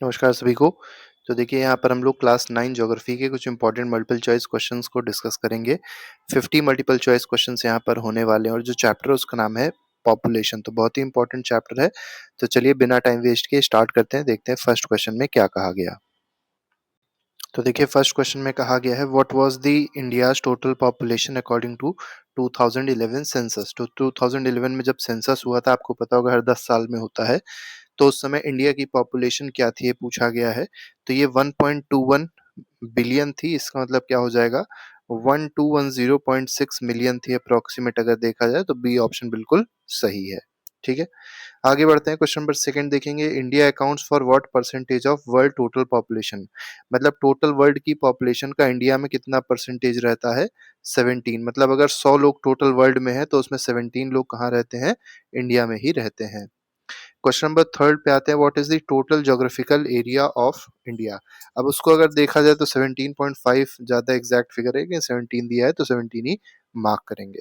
नमस्कार सभी को। तो देखिए यहाँ पर हम लोग क्लास 9 ज्योग्राफी के कुछ इंपॉर्टेंट मल्टीपल चॉइस क्वेश्चंस को डिस्कस करेंगे। 50 मल्टीपल चॉइस क्वेश्चंस यहाँ पर होने वाले हैं और जो चैप्टर है उसका नाम है पॉपुलेशन। तो बहुत ही इंपॉर्टेंट चैप्टर है। तो चलिए बिना टाइम वेस्ट किए स्टार्ट करते हैं, देखते हैं फर्स्ट क्वेश्चन में क्या कहा गया। तो देखिए फर्स्ट क्वेश्चन में कहा गया है what was the India's total population according to 2011 census. तो 2011 में जब सेंसस हुआ था, आपको पता होगा हर 10 साल में होता है, तो उस समय इंडिया की पॉपुलेशन क्या थी ये पूछा गया है। तो ये 1.21 बिलियन थी। इसका मतलब क्या हो जाएगा, 1210.6 मिलियन थी अप्रोक्सीमेट। अगर देखा जाए तो बी ऑप्शन बिल्कुल सही है। ठीक है, आगे बढ़ते हैं। क्वेश्चन नंबर सेकंड देखेंगे, India accounts for what percentage of world total population. मतलब टोटल वर्ल्ड की पॉपुलेशन का इंडिया में कितना परसेंटेज रहता है, 17। मतलब अगर 100 लोग टोटल वर्ल्ड में है तो उसमें 17 लोग कहाँ रहते हैं, इंडिया में ही रहते हैं। क्वेश्चन नंबर थर्ड पे आते हैं, what is the total geographical area of India. अब उसको अगर देखा जाए तो 17.5 ज्यादा एग्जैक्ट फिगर है कि 17 दिया है तो 17 ही मार्क करेंगे।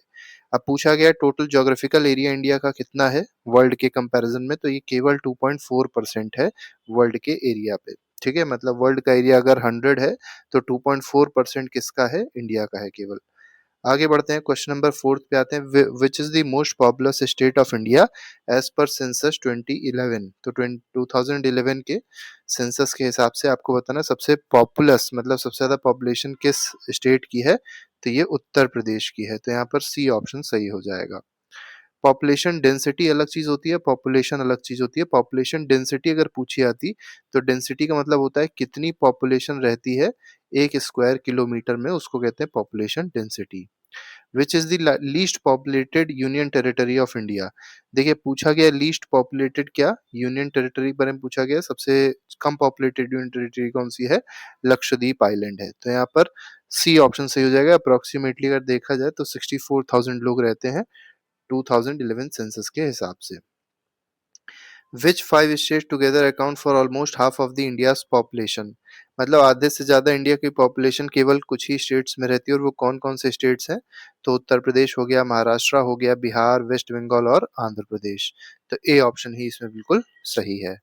अब पूछा गया टोटल ज्योग्राफिकल एरिया इंडिया का कितना है वर्ल्ड के कंपैरिजन में, तो ये केवल 2.4% है वर्ल्ड के एरिया पे। ठीक है, मतलब वर्ल्ड का एरिया अगर 100 है तो 2.4% किसका है, इंडिया का है केवल। आगे बढ़ते हैं, क्वेश्चन नंबर फोर्थ पे आते हैं, which is the most populous state of India as per census 2011। तो 2011 के सेंसस के हिसाब से आपको बताना सबसे पॉपुलस मतलब सबसे ज्यादा पॉपुलेशन किस स्टेट की है, तो ये उत्तर प्रदेश की है। तो यहाँ पर सी ऑप्शन सही हो जाएगा। पॉपुलेशन डेंसिटी अलग चीज होती है, पॉपुलेशन अलग चीज होती है। पॉपुलेशन डेंसिटी अगर पूछी आती तो डेंसिटी का मतलब होता है कितनी पॉपुलेशन रहती है एक स्क्वायर किलोमीटर में, उसको कहते हैं population density. Which is the least populated union territory of India. देखिए पूछा गया लीस्ट पॉपुलेटेड क्या, यूनियन टेरिटरी बारे में पूछा गया। सबसे कम पॉपुलेटेड यूनियन टेरिटरी कौन सी है, लक्षद्वीप आइलैंड है। तो यहाँ पर सी ऑप्शन सही हो जाएगा। अप्रोक्सीमेटली अगर देखा जाए तो 64,000 लोग रहते हैं 2011 सेंसस के हिसाब से। विच 5 state together account for almost half of the India's population. मतलब आधे से ज्यादा इंडिया की पॉपुलेशन केवल कुछ ही स्टेट्स में रहती है, और वो कौन कौन से स्टेट्स हैं, तो उत्तर प्रदेश हो गया, महाराष्ट्र हो गया, बिहार, वेस्ट बंगाल और आंध्र प्रदेश। तो ए ऑप्शन ही इसमें बिल्कुल सही है।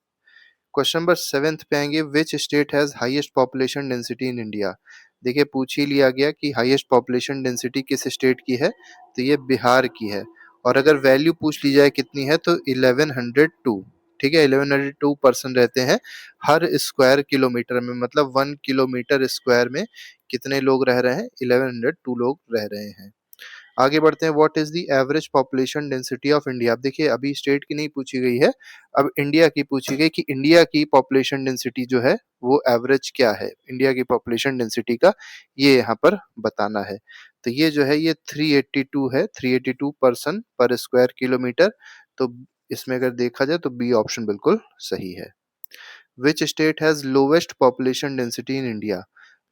क्वेश्चन नंबर सेवेंथ पे आएंगे, विच state has highest population density in India. देखिए पूछ ही लिया गया कि हाईएस्ट पॉपुलेशन डेंसिटी किस स्टेट की है, तो ये बिहार की है। और अगर वैल्यू पूछ ली जाए कितनी है तो 1102। ठीक है, 1102 पर्सन रहते हैं हर स्क्वायर किलोमीटर में। मतलब 1 किलोमीटर स्क्वायर में कितने लोग रह रहे हैं, 1102 लोग रह रहे हैं। आगे बढ़ते हैं, what is the average population density of India. अब देखिए अभी स्टेट की नहीं पूछी गई है, अब इंडिया की पूछी गई कि इंडिया की पॉपुलेशन डेंसिटी जो है वो एवरेज क्या है इंडिया की पॉपुलेशन डेंसिटी का, ये यहाँ पर बताना है। तो ये जो है ये 382 है, 382 पर्सन पर स्क्वायर किलोमीटर। तो इसमें अगर देखा जाए तो बी ऑप्शन बिल्कुल सही है। विच state has lowest population density in India.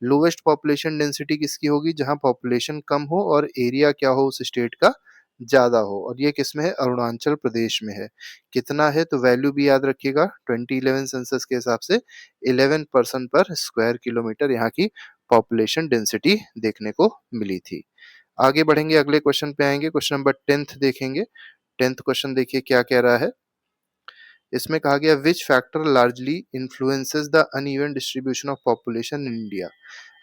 Lowest population density किसकी होगी, जहां पॉपुलेशन कम हो और एरिया क्या हो उस स्टेट का ज्यादा हो, और ये किस में है, अरुणाचल प्रदेश में है। कितना है तो वैल्यू भी याद रखिएगा, 2011 सेंसस के हिसाब से 11 पर्सन पर स्क्वायर किलोमीटर यहाँ की पॉपुलेशन डेंसिटी देखने को मिली थी। आगे बढ़ेंगे, अगले क्वेश्चन पे आएंगे। क्वेश्चन नंबर 10th देखेंगे। 10th क्वेश्चन देखिए क्या कह रहा है। इसमें कहा गया which factor largely influences the uneven distribution of population in India.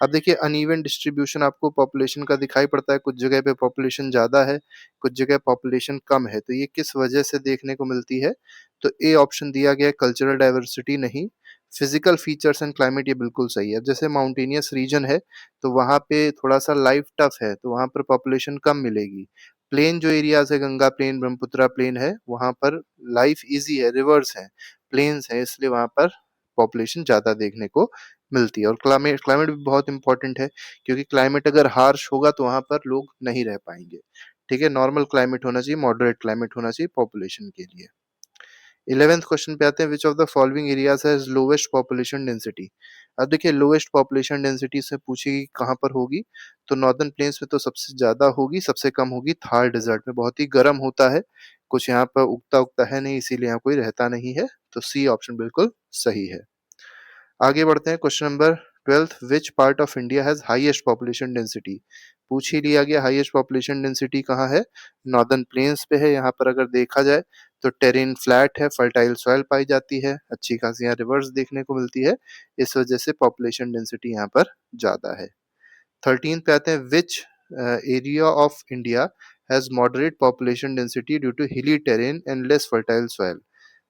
अब देखिए अनइवन डिस्ट्रीब्यूशन आपको पॉपुलेशन का दिखाई पड़ता है, कुछ जगह पे पॉपुलेशन ज्यादा है, कुछ जगह पॉपुलेशन कम है। तो ये किस वजह से देखने को मिलती है, तो ए ऑप्शन दिया गया कल्चरल डाइवर्सिटी नहीं, फिजिकल फीचर्स एंड क्लाइमेट ये बिल्कुल सही है। जैसे माउंटेनियस रीजन है तो वहां पे थोड़ा सा लाइफ टफ है तो वहां पर पॉपुलेशन कम मिलेगी। प्लेन जो एरियाज है, गंगा प्लेन, ब्रह्मपुत्रा प्लेन है, वहां पर लाइफ इजी है, रिवर्स है, प्लेन्स है, इसलिए वहां पर पॉपुलेशन ज्यादा देखने को मिलती है। और क्लाइमेट क्लाइमेट भी बहुत इंपॉर्टेंट है, क्योंकि क्लाइमेट अगर हार्श होगा तो वहां पर लोग नहीं रह पाएंगे। ठीक है, नॉर्मल क्लाइमेट होना चाहिए, मॉडरेट क्लाइमेट होना चाहिए पॉपुलेशन के लिए। 11th क्वेश्चन पे आते हैं, विच of the following areas has lowest population density. अब देखिए लोवेस्ट पॉपुलेशन डेंसिटी से पूछेगी कहाँ पर होगी, तो नॉर्दर्न प्लेन्स में तो सबसे ज्यादा होगी, सबसे कम होगी थार डेजर्ट में, बहुत ही गर्म होता है, कुछ यहाँ पर उगता उगता है नहीं, इसीलिए यहाँ कोई रहता नहीं है। तो सी ऑप्शन बिल्कुल सही है। आगे बढ़ते हैं, question number 12th, which part of India has highest population density. पूछ ही लिया गया हाईएस्ट पॉपुलेशन डेंसिटी कहाँ है, नॉर्दर्न प्लेन्स पे है। यहाँ पर अगर देखा जाए तो टेरेन फ्लैट है, फर्टाइल सॉइल पाई जाती है, अच्छी खासी यहाँ रिवर्स देखने को मिलती है, इस वजह से पॉपुलेशन डेंसिटी यहाँ पर ज़्यादा है। 13 पे आते हैं, which area of India has moderate population density due to hilly terrain and less fertile soil.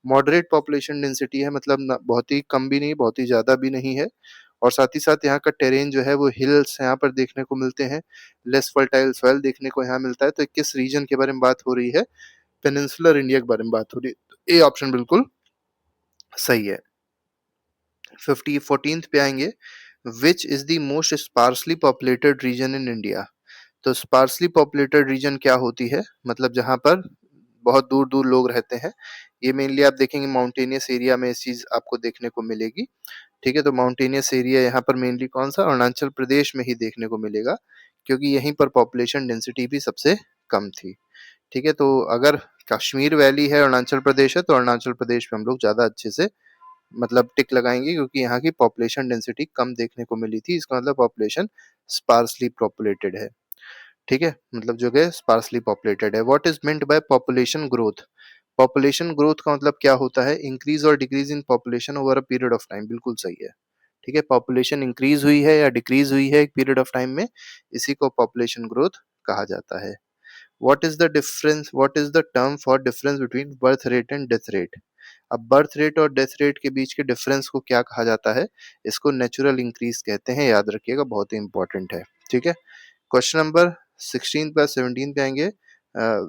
Moderate population density है, मतलब ना बहुत ही कम भी नहीं, बहुत ही ज़्यादा भी नहीं है, और साथ ही साथ यहाँ का टेरेन जो है वो हिल्स यहाँ पर देखने को मिलते हैं, लेस फर्टाइल सॉइल देखने को यहाँ मिलता है। तो किस रीजन के बारे में बात हो रही है? पेनिनसुलर इंडिया के बारे में बात हो रही है। तो ए ऑप्शन बिल्कुल सही है। 14th पे आएंगे, which is the most sparsely populated region in India. तो स्पार्सली पॉपुलेटेड रीजन क्या होती है? मतलब जहाँ पर बहुत दूर दूर लोग रहते हैं, ये मेनली आप देखेंगे माउंटेनियस एरिया में इस चीज आपको देखने को मिलेगी। ठीक है, तो माउंटेनियस एरिया यहाँ पर मेनली कौन सा? अरुणाचल प्रदेश में ही देखने को मिलेगा, क्योंकि यहीं पर पॉपुलेशन डेंसिटी भी सबसे कम थी। ठीक है, तो अगर कश्मीर वैली है, अरुणाचल प्रदेश है, तो अरुणाचल प्रदेश में हम लोग ज्यादा अच्छे से मतलब टिक लगाएंगे, क्योंकि यहाँ की पॉपुलेशन डेंसिटी कम देखने को मिली थी, इसका मतलब पॉपुलेशन स्पार्सली पॉपुलेटेड है। ठीक है, मतलब जगह स्पार्सली पॉपुलेटेड है। What is meant by population growth? Population growth का मतलब क्या होता है? इंक्रीज और decrease in population over a period of time. बिल्कुल सही है। ठीक है, पॉपुलेशन इंक्रीज हुई है या डिक्रीज हुई है एक पीरियड ऑफ टाइम में, इसी को पॉपुलेशन ग्रोथ कहा जाता है। What is the difference, what is the term for difference between birth rate and death rate? अब बर्थ रेट और डेथ रेट के बीच के डिफरेंस को क्या कहा जाता है? इसको नेचुरल इंक्रीज कहते हैं, याद रखिएगा, बहुत ही इंपॉर्टेंट है। ठीक है, क्वेश्चन नंबर 16 पर 17 पे आएंगे,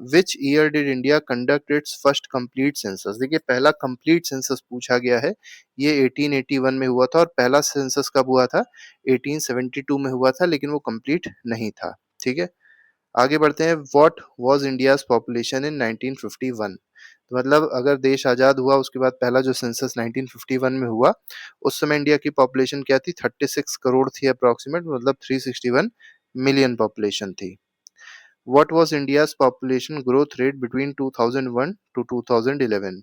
which year did India conduct it's first complete census? देखिए, पहला कंप्लीट सेंसस पूछा गया है, ये 1881 में हुआ था, और पहला सेंसस कब हुआ था? 1872 में हुआ था, लेकिन वो कंप्लीट नहीं था। ठीक है, आगे बढ़ते हैं। What was India's population in 1951? तो मतलब अगर देश आजाद हुआ उसके बाद पहला जो सेंसस 1951 में हुआ, उस समय इंडिया की पॉपुलेशन क्या थी? 36 करोड़ थी अप्रोक्सीमेट, मतलब 361 मिलियन पॉपुलेशन थी। What was India's population growth rate between 2001 to 2011?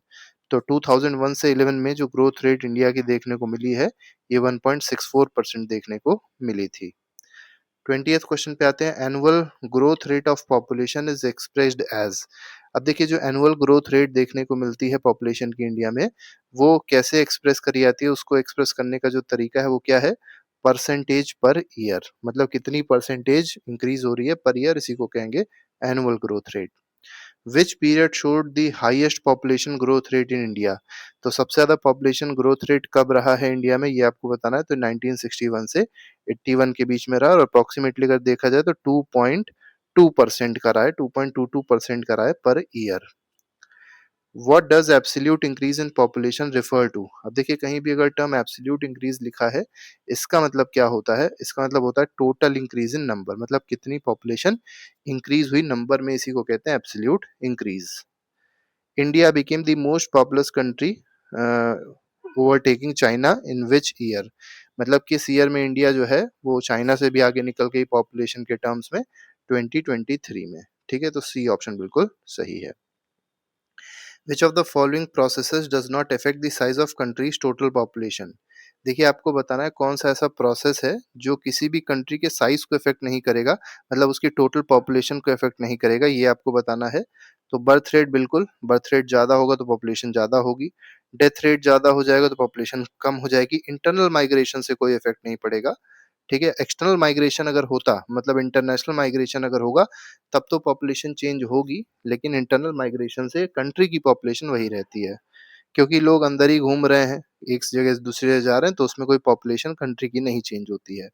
तो 2001 से 11 में जो ग्रोथ रेट इंडिया की देखने को मिली है, ये 1.64% देखने को मिली थी। 20th क्वेश्चन पे आते हैं, annual growth rate of population is expressed as. अब देखिए, जो एनुअल ग्रोथ रेट देखने को मिलती है पॉपुलेशन की इंडिया में, वो कैसे एक्सप्रेस करी जाती है? उसको एक्सप्रेस करने का जो तरीका है वो क्या है? परसेंटेज पर ईयर, मतलब कितनी परसेंटेज इंक्रीज हो रही है पर ईयर, इसी को कहेंगे annual growth rate. Which period showed the highest population growth rate in India? तो सबसे ज्यादा पॉपुलेशन ग्रोथ रेट कब रहा है इंडिया में, ये आपको बताना है। तो 1961 से 81 के बीच में रहा, और अप्रोक्सीमेटली अगर देखा जाए तो 2.2% का रहा है, 2.22% का रहा है per year. What does absolute increase in population refer to? अब देखिए, कहीं भी अगर टर्म एब्सोल्यूट इंक्रीज लिखा है, इसका मतलब क्या होता है? इसका मतलब होता है टोटल इंक्रीज इन नंबर, मतलब कितनी पॉपुलेशन इंक्रीज हुई नंबर में, इसी को कहते हैं absolute increase. India became the most populace country overtaking China in which year? मतलब किस ईयर में इंडिया जो है वो चाइना से भी आगे निकल गई पॉपुलेशन के टर्म्स में? 2023 में। ठीक है, तो सी ऑप्शन बिल्कुल सही है। Which of the following processes does not affect the size of country's total population? देखिए, आपको बताना है कौन सा ऐसा प्रोसेस है जो किसी भी कंट्री के साइज को इफेक्ट नहीं करेगा, मतलब उसकी टोटल पॉपुलेशन को इफेक्ट नहीं करेगा, ये आपको बताना है। तो बर्थ रेट, बिल्कुल, बर्थ रेट ज्यादा होगा तो पॉपुलेशन ज्यादा होगी, डेथ रेट ज्यादा हो जाएगा तो पॉपुलेशन कम हो जाएगी, इंटरनल माइग्रेशन से कोई इफेक्ट नहीं पड़ेगा। ठीक है, एक्सटर्नल माइग्रेशन अगर होता, मतलब इंटरनेशनल माइग्रेशन अगर होगा, तब तो पॉपुलेशन चेंज होगी, लेकिन इंटरनल माइग्रेशन से कंट्री की पॉपुलेशन वही रहती है, क्योंकि लोग अंदर ही घूम रहे हैं, एक जगह से दूसरी जगह जा रहे हैं, तो उसमें कोई पॉपुलेशन कंट्री की नहीं चेंज होती है।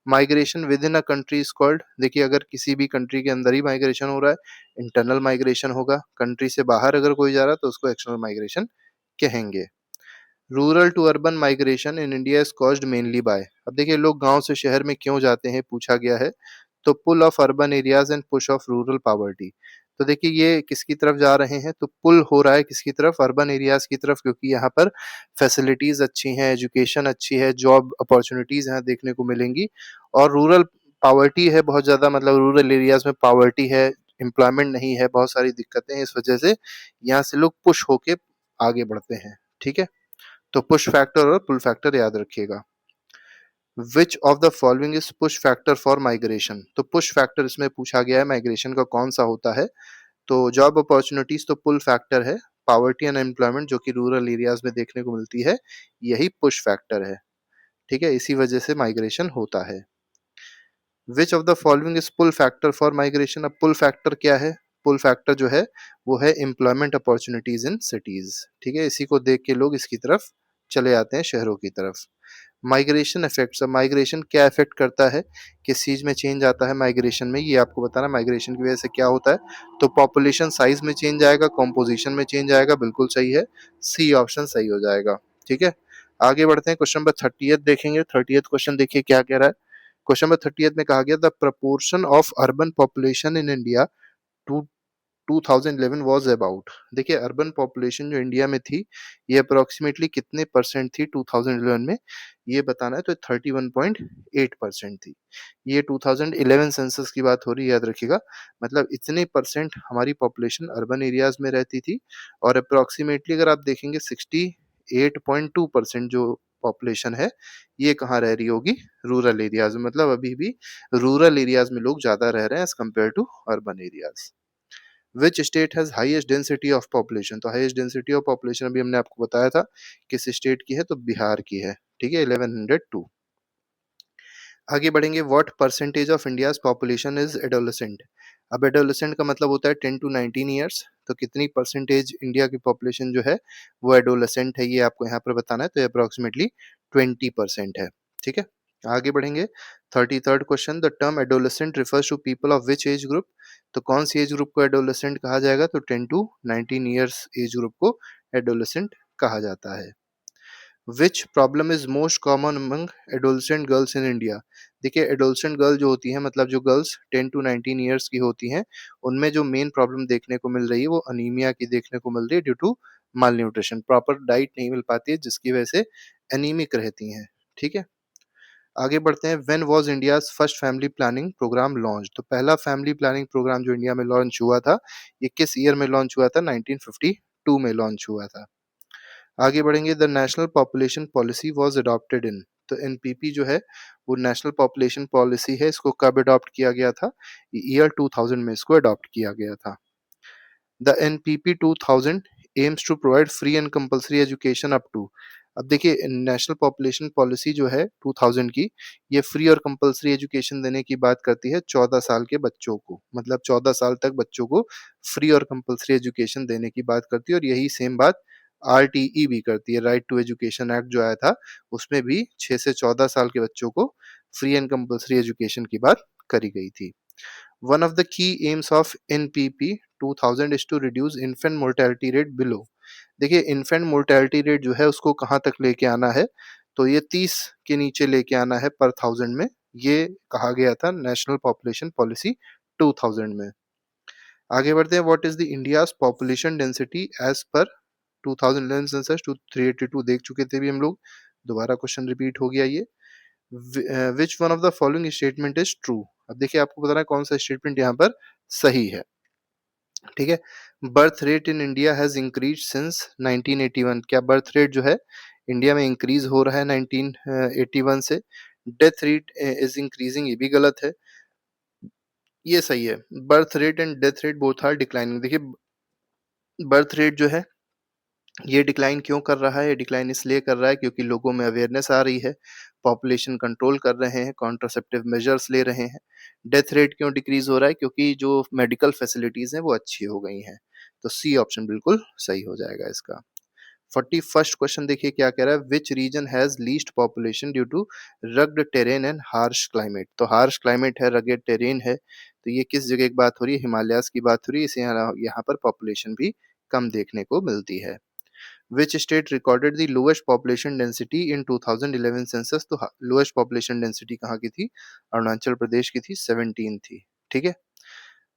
Migration with in a country is called, देखिए, अगर किसी भी कंट्री के अंदर ही माइग्रेशन हो रहा है, इंटरनल माइग्रेशन होगा, कंट्री से बाहर अगर कोई जा रहा है तो उसको एक्सटर्नल माइग्रेशन कहेंगे। Rural to urban migration in India is caused mainly by. अब देखिए, लोग गांव से शहर में क्यों जाते हैं पूछा गया है, तो pull of urban areas and push of rural poverty. तो देखिए, ये किसकी तरफ जा रहे हैं? तो पुल हो रहा है किसकी तरफ? अर्बन एरियाज की तरफ, क्योंकि यहाँ पर फैसिलिटीज अच्छी हैं, एजुकेशन अच्छी है, जॉब अपॉर्चुनिटीज यहाँ देखने को मिलेंगी, और रूरल पॉवर्टी है बहुत ज्यादा, मतलब रूरल एरियाज में पॉवर्टी है, एम्प्लॉयमेंट नहीं है, बहुत सारी दिक्कतें हैं, इस वजह से यहाँ से लोग पुश होके आगे बढ़ते हैं। ठीक है, तो पुश फैक्टर और पुल फैक्टर याद रखिएगा। विच of the following is push factor for migration? तो पुश फैक्टर इसमें पूछा गया है माइग्रेशन का कौन सा होता है? तो जॉब अपॉर्चुनिटीज तो पुल फैक्टर है, पॉवर्टी एंड अनएम्प्लॉयमेंट जो कि रूरल एरियाज में देखने को मिलती है, यही पुश फैक्टर है। ठीक है, इसी वजह से माइग्रेशन होता है। Which of the following is pull factor for migration? अब पुल फैक्टर क्या है? पुल फैक्टर जो है वो है एम्प्लॉयमेंट अपॉर्चुनिटीज इन सिटीज। ठीक है, इसी को देख के लोग इसकी तरफ चले आते हैं, शहरों की तरफ। माइग्रेशन इफेक्ट्स, अब माइग्रेशन क्या इफेक्ट करता है, किस चीज में चेंज आता है माइग्रेशन में, ये आपको बताना। माइग्रेशन की वजह से क्या होता है, तो पॉपुलेशन साइज में चेंज आएगा, कॉम्पोजिशन में चेंज आएगा, बिल्कुल सही है, सी ऑप्शन सही हो जाएगा। ठीक है, आगे बढ़ते हैं, क्वेश्चन नंबर 30 देखेंगे। 30 क्वेश्चन देखिए क्या कह रहा है। क्वेश्चन नंबर 30 में कहा गया the proportion of urban population in India to 2011 was about. देखिए अर्बन पॉपुलेशन जो इंडिया में थी ये अप्रोक्सीमेटली कितने परसेंट थी 2011 में, ये बताना है। तो 31.8% थी। ये 2011 सेंसस की बात हो रही है, याद रखिएगा। मतलब इतने परसेंट हमारी पॉपुलेशन अर्बन एरियाज में रहती थी, और अप्रोक्सीमेटली अगर आप देखेंगे 68.2% जो पॉपुलेशन है ये कहाँ रह रही होगी, रूरल एरियाज में। मतलब अभी भी रूरल एरियाज में लोग ज्यादा रह रहे हैं as compare to urban areas. Which state has highest density of population? तो हाईएस्ट डेंसिटी ऑफ पॉपुलेशन अभी हमने आपको बताया था किस स्टेट की है, तो बिहार की है। ठीक है, 1102। आगे बढ़ेंगे, what percentage of India's population is adolescent? अब एडोलेसेंट का मतलब होता है 10 to 19 ईयर्स। तो कितनी परसेंटेज इंडिया की पॉपुलेशन जो है वो एडोलेसेंट है, ये आपको यहाँ पर बताना है। तो अप्रोक्सीमेटली 20% है। ठीक है, आगे बढ़ेंगे। 33rd question, the term adolescent refers to people of which age group? तो कौन सी एज ग्रुप को एडोलेसेंट कहा जाएगा? तो 10 to 19 ईयर्स एज ग्रुप को एडोलेसेंट कहा जाता है। Which problem is most common among adolescent girls in India? देखिए एडोलसेंट गर्ल जो होती हैं, मतलब जो गर्ल्स 10 to 19 ईयर्स की होती हैं, उनमें जो मेन प्रॉब्लम देखने को मिल रही है वो अनीमिया की देखने को मिल रही है, due to malnutrition. Proper diet नहीं मिल पाती है जिसकी वजह से एनीमिक रहती हैं। ठीक है, आगे बढ़ते हैं। When was India's first family planning programme launch? तो पहला फैमिली प्लानिंग प्रोग्राम जो इंडिया में लॉन्च हुआ था, ये किस ईयर में लॉन्च हुआ था? 1952 में लॉन्च हुआ था। आगे बढ़ेंगे, the national population policy was adopted in? तो एनपीपी जो है वो नेशनल पॉपुलेशन पॉलिसी है, इसको कब अडॉप्ट किया गया था? ईयर 2000 में इसको अडॉप्ट किया गया था। The NPP 2000 aims to provide free and compulsory education up to? अब देखिए नेशनल पॉपुलेशन पॉलिसी जो है 2000 की, ये फ्री और कंपल्सरी एजुकेशन देने की बात करती है 14 साल के बच्चों को। मतलब 14 साल तक बच्चों को फ्री और कंपल्सरी एजुकेशन देने की बात करती है, और यही सेम बात आरटीई भी करती है। राइट टू एजुकेशन एक्ट जो आया था उसमें भी 6 से 14 साल के बच्चों को फ्री एंड कंपल्सरी एजुकेशन की बात करी गई थी। One of the key aims of NPP 2000 is to reduce infant mortality rate below? देखिए इन्फेंट मोर्टेलिटी रेट जो है उसको कहाँ तक लेके आना है, तो ये 30 के नीचे लेके आना है पर थाउजेंड में। ये कहा गया था नेशनल पॉपुलेशन पॉलिसी 2000 में। आगे बढ़ते हैं, what is the India's population density as per 2011 census? 382 देख चुके थे भी हम लोग, दोबारा क्वेश्चन रिपीट हो गया ये। Which one of the following statement is true? अब देखिए आपको बताना है कौन सा स्टेटमेंट यहाँ पर सही है। ठीक है, birth rate in India has increase since 1981? क्या बर्थ रेट जो है इंडिया में इंक्रीज हो रहा है 1981 से? डेथ रेट इज इंक्रीजिंग, ये भी गलत है। ये सही है, birth rate and death rate both are declining. देखिए बर्थ रेट जो है ये डिक्लाइन क्यों कर रहा है? ये डिक्लाइन इसलिए कर रहा है क्योंकि लोगों में अवेयरनेस आ रही है, पॉपुलेशन कंट्रोल कर रहे हैं, कॉन्ट्रासेप्टिव मेजर्स ले रहे हैं। डेथ रेट क्यों डिक्रीज हो रहा है? क्योंकि जो मेडिकल फैसिलिटीज हैं वो अच्छी हो गई हैं। तो सी ऑप्शन बिल्कुल सही हो जाएगा इसका। 41st क्वेश्चन देखिए क्या कह रहा है, which region has least population due to rugged terrain and harsh climate? तो हार्श क्लाइमेट है, रगेड टेरेन है, तो ये किस जगह की बात हो रही है? हिमालयाज की बात हो रही है, इसे यहाँ पर पॉपुलेशन भी कम देखने को मिलती है। Which state recorded the lowest population density in 2011 census? तो लोएस्ट पॉपुलेशन डेंसिटी कहाँ की थी? अरुणाचल प्रदेश की थी, 17 थी। ठीक है,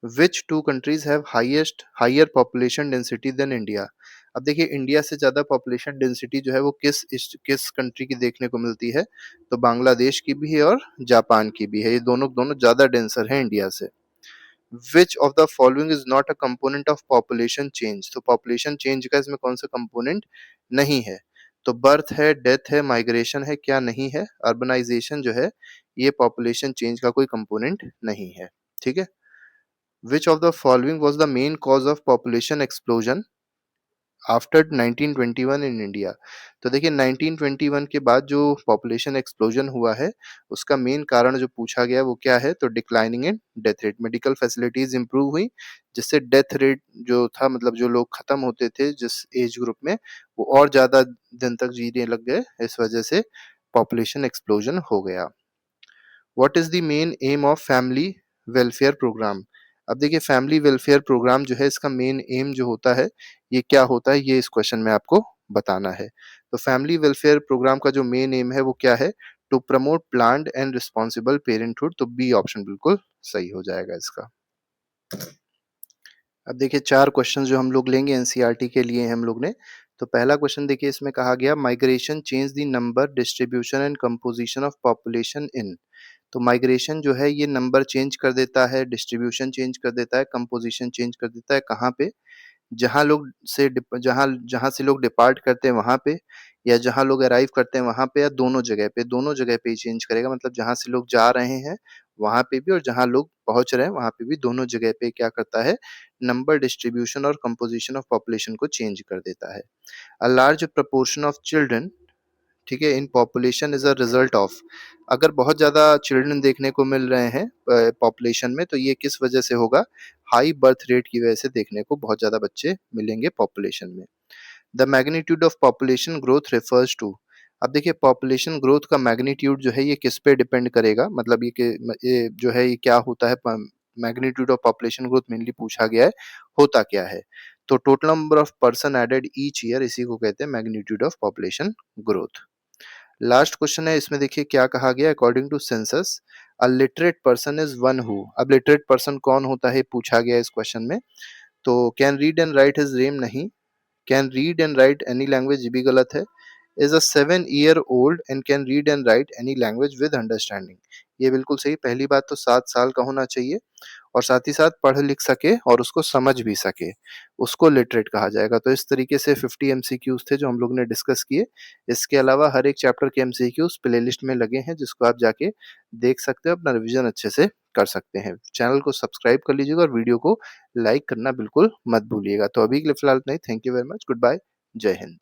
which two countries have highest higher population density than India? अब देखिए इंडिया से ज्यादा पॉपुलेशन डेंसिटी जो है वो किस कंट्री की देखने को मिलती है? तो बांग्लादेश की भी है और जापान की भी है, ये दोनों दोनों ज्यादा डेंसर है इंडिया से। विच of the following is not a component of population change? तो पॉपुलेशन चेंज का इसमें कौन सा कंपोनेंट नहीं है? तो बर्थ है, डेथ है, माइग्रेशन है, क्या नहीं है? अर्बनाइजेशन जो है ये पॉपुलेशन चेंज का कोई कंपोनेंट नहीं है। ठीक है, which of the following was the main cause of population explosion? After 1921 in India. तो देखिए 1921 के बाद जो पॉपुलेशन एक्सप्लोजन हुआ है, उसका मेन कारण जो पूछा गया है वो क्या है? तो declining in death rate, medical facilities improve हुई, जिससे डेथ रेट जो था, मतलब जो लोग खत्म होते थे जिस एज ग्रुप में, वो और ज्यादा दिन तक जीने लग गए, इस वजह से पॉपुलेशन एक्सप्लोजन हो गया। What is the main aim of family welfare programme? अब देखिए फैमिली वेलफेयर प्रोग्राम जो है, इसका मेन एम जो होता है, ये क्या होता है, ये इस क्वेश्चन में आपको बताना है। तो फैमिली वेलफेयर प्रोग्राम का जो मेन एम है वो क्या है? To promote planned and responsible parenthood. तो बी ऑप्शन बिल्कुल सही हो जाएगा इसका। अब देखिए 4 क्वेश्चन जो हम लोग लेंगे एनसीईआरटी के लिए हम लोग ने। तो पहला क्वेश्चन देखिए, इसमें कहा गया migration change the number distribution and composition of population in. तो माइग्रेशन जो है ये नंबर चेंज कर देता है, डिस्ट्रीब्यूशन चेंज कर देता है, कंपोजिशन चेंज कर देता है, कहाँ पे? जहाँ से लोग डिपार्ट करते हैं वहाँ पे, या जहाँ लोग अराइव करते हैं वहाँ पे, या दोनों जगह पे? दोनों जगह पे ही चेंज करेगा, मतलब जहाँ से लोग जा रहे हैं वहाँ पे भी, और जहाँ लोग पहुँच रहे हैं वहाँ पे भी, दोनों जगह पे क्या करता है? नंबर डिस्ट्रीब्यूशन और कंपोजिशन ऑफ पॉपुलेशन को चेंज कर देता है। A large proportion of children, ठीक है, in population is a result of. अगर बहुत ज्यादा चिल्ड्रन देखने को मिल रहे हैं पॉपुलेशन में, तो ये किस वजह से होगा? हाई बर्थ रेट की वजह से देखने को बहुत ज्यादा बच्चे मिलेंगे पॉपुलेशन में। The magnitude of population growth refers to. अब देखिए पॉपुलेशन ग्रोथ का मैग्नीट्यूड जो है ये किस पे डिपेंड करेगा, मतलब ये जो है ये क्या होता है? Magnitude of population growth mainly पूछा गया है, होता क्या है? तो total number of person added each year, इसी को कहते हैं magnitude of population growth. Last question है, इसमें देखिए क्या कहा गया, according to census a literate person is one who. अब लिटरेट पर्सन कौन होता है पूछा गया इस क्वेश्चन में। तो can read and write his name, नहीं। Can read and right any language, ये भी गलत है। Is a 7 year old and can read and right any language with understanding, ये बिल्कुल सही। पहली बात तो 7 साल का होना चाहिए, और साथ ही साथ पढ़ लिख सके और उसको समझ भी सके, उसको लिटरेट कहा जाएगा। तो इस तरीके से 50 एमसीक्यूज थे जो हम लोग ने डिस्कस किए। इसके अलावा हर एक चैप्टर के एमसीक्यूज प्लेलिस्ट में लगे हैं, जिसको आप जाके देख सकते हो, अपना रिवीजन अच्छे से कर सकते हैं। चैनल को सब्सक्राइब कर लीजिएगा और वीडियो को लाइक करना बिल्कुल मत भूलिएगा। तो अभी के लिए फिलहाल नहीं, thank you very much, good bye, जय हिंद।